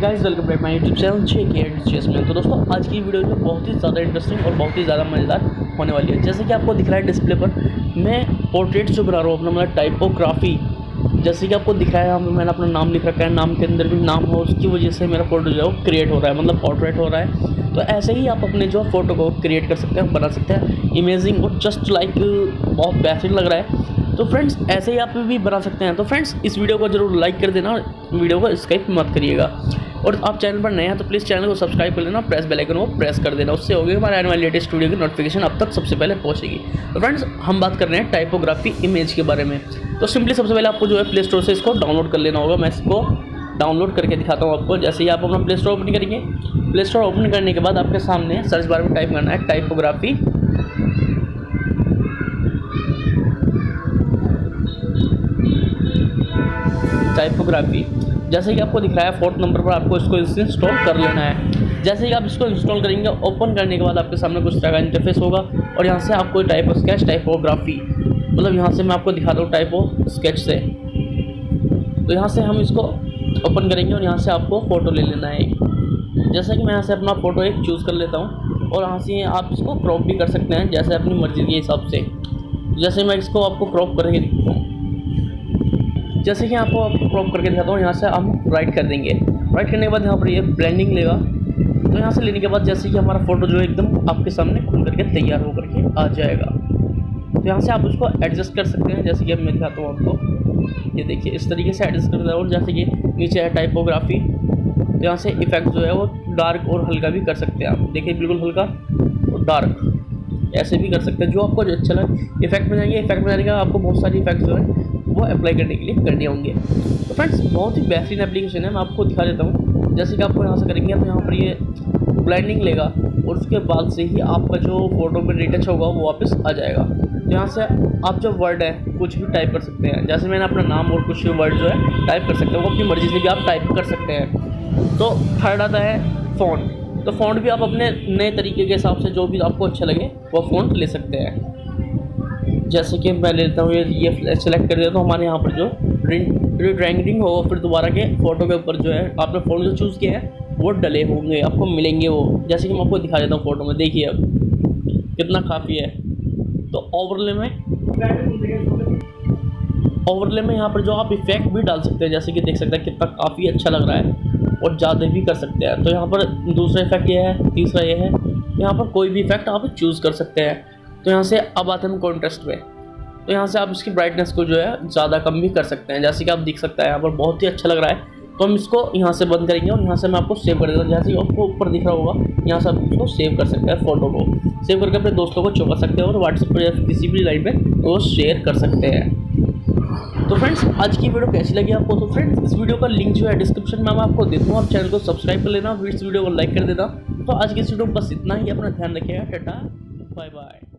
Guys welcome back my YouTube channel JKS में। तो दोस्तों आज की वीडियो जो बहुत ही ज़्यादा इंटरेस्टिंग और बहुत ही ज़्यादा मज़ेदार होने वाली है। जैसे कि आपको दिख रहा है डिस्प्ले पर, मैं पोर्ट्रेट जो बना रहा हूँ अपना, मतलब टाइपोग्राफी। जैसे कि आपको दिख रहा है यहाँ पर मैंने अपना नाम लिख रखा है, नाम के अंदर भी नाम हो, उसकी वजह से मेरा फोटो जो है वो क्रिएट हो रहा है, मतलब पोर्ट्रेट हो रहा है। तो ऐसे ही आप अपने जो फ़ोटो को क्रिएट कर सकते हैं, बना सकते हैं, इमेजिंग और जस्ट लाइक बहुत बेहतरीन लग रहा है। तो फ्रेंड्स ऐसे ही आप भी बना सकते हैं। तो फ्रेंड्स इस वीडियो को जरूर लाइक कर देना, वीडियो को स्किप मत करिएगा। और आप चैनल पर नए हैं तो प्लीज़ चैनल को सब्सक्राइब कर लेना, प्रेस बेल आइकन को प्रेस कर देना, उससे होगी हमारे आने वाली लेटेस्ट वीडियो की नोटिफिकेशन अब तक सबसे पहले पहुंचेगी। तो फ्रेंड्स हम बात कर रहे हैं टाइपोग्राफी इमेज के बारे में। तो सिंपली सबसे पहले आपको जो है प्ले स्टोर से इसको डाउनलोड कर लेना होगा। मैं इसको डाउनलोड करके दिखाता हूँ आपको। जैसे ही आप अपना प्ले स्टोर ओपन करेंगे, प्ले स्टोर ओपन करने के बाद आपके सामने सर्च बार में टाइप करना है टाइपोग्राफी। जैसे कि आपको दिख रहा है 4th नंबर पर, आपको इसको इंस्टॉल कर लेना है। जैसे ही आप इसको इंस्टॉल करेंगे, ओपन करने के बाद आपके सामने कुछ तरह का इंटरफेस होगा और यहाँ से आपको टाइपो स्केच टाइपोग्राफी, मतलब यहाँ से मैं आपको दिखाता हूँ टाइपो स्केच से। तो यहाँ से हम इसको ओपन करेंगे और यहाँ से आपको फ़ोटो ले लेना है। जैसे कि मैं यहाँ से अपना फ़ोटो एक चूज़ कर लेता हूँ और यहाँ से आप इसको क्रॉप भी कर सकते हैं, जैसे अपनी मर्ज़ी के हिसाब से। जैसे मैं इसको आपको क्रॉप करके दिखाता हूँ, जैसे कि आपको क्रॉप करके दिखाता हूँ। यहाँ से हम राइट कर देंगे, राइट करने के बाद यहाँ पर ये ब्लेंडिंग लेगा। तो यहाँ से लेने के बाद जैसे कि हमारा फ़ोटो जो है एकदम आपके सामने खुल करके तैयार हो करके आ जाएगा। तो यहाँ से आप उसको एडजस्ट कर सकते हैं, जैसे कि अब मैं दिखाता हूँ आपको। ये देखिए इस तरीके से एडजस्ट कर दें। और जैसे कि नीचे है टाइपोग्राफी, तो यहाँ से इफेक्ट जो है वो डार्क और हल्का भी कर सकते हैं आप। देखिए बिल्कुल हल्का और डार्क ऐसे भी कर सकते हैं, जो आपको जो अच्छा लगे। इफेक्ट में जाएंगे, इफेक्ट में जाने का आपको बहुत सारी इफेक्ट जो है वो अप्लाई करने के लिए करने होंगे। तो फ्रेंड्स बहुत ही बेहतरीन एप्लीकेशन है, मैं आपको दिखा देता हूँ। जैसे कि आपको यहाँ से करेंगे तो यहाँ पर ये ब्लेंडिंग लेगा और उसके बाद से ही आपका जो फोटो में रिटच होगा वो वापस आ जाएगा। तो यहाँ से आप जो वर्ड है कुछ भी टाइप कर सकते हैं। जैसे मैंने अपना नाम और कुछ वर्ड जो है टाइप कर सकते हैं, वो अपनी मर्ज़ी से भी आप टाइप कर सकते हैं। तो थर्ड आता है फ़ॉन्ट। तो फ़ॉन्ट भी आप अपने नए तरीके के हिसाब से जो भी आपको अच्छा लगे वो फ़ॉन्ट ले सकते हैं। जैसे कि मैं लेता हूँ ये सेलेक्ट कर देता हूँ। हमारे यहाँ पर जो ड्राइंग होगा, फिर दोबारा के फ़ोटो के ऊपर जो है आपने फ़ोटो जो चूज़ किया है वो डले होंगे, आपको मिलेंगे वो। जैसे कि मैं आपको दिखा देता हूँ फ़ोटो में, देखिए अब कितना काफ़ी है। तो ओवरले में यहाँ पर जो आप इफेक्ट भी डाल सकते हैं, जैसे कि देख सकते हैं कितना काफ़ी अच्छा लग रहा है और ज़्यादा भी कर सकते हैं। तो यहाँ पर दूसरा इफेक्ट ये है, तीसरा ये है, यहाँ पर कोई भी इफेक्ट आप चूज़ कर सकते हैं। तो यहाँ से अब आते हैं कॉन्ट्रास्ट में। तो यहाँ से आप इसकी ब्राइटनेस को जो है ज़्यादा कम भी कर सकते हैं। जैसे कि आप देख सकते हैं यहाँ पर बहुत ही अच्छा लग रहा है। तो हम इसको यहाँ से बंद करेंगे और यहाँ से मैं आपको सेव कर देता हूँ। जैसे कि आपको ऊपर दिख रहा होगा, यहाँ से आप इसको सेव कर सकते हैं, फ़ोटो को सेव करके अपने दोस्तों को चौंका सकते हैं और व्हाट्सएप पर या किसी भी लाइन पर वो शेयर कर सकते हैं। तो फ्रेंड्स आज की वीडियो कैसी लगी आपको? तो फ्रेंड्स इस वीडियो का लिंक जो है डिस्क्रिप्शन में मैं आपको दे दूँगा। आप चैनल को सब्सक्राइब कर लेना, इस वीडियो को लाइक कर देना। तो आज की इस वीडियो में बस इतना ही। अपना ध्यान रखिएगा। Tata bye bye.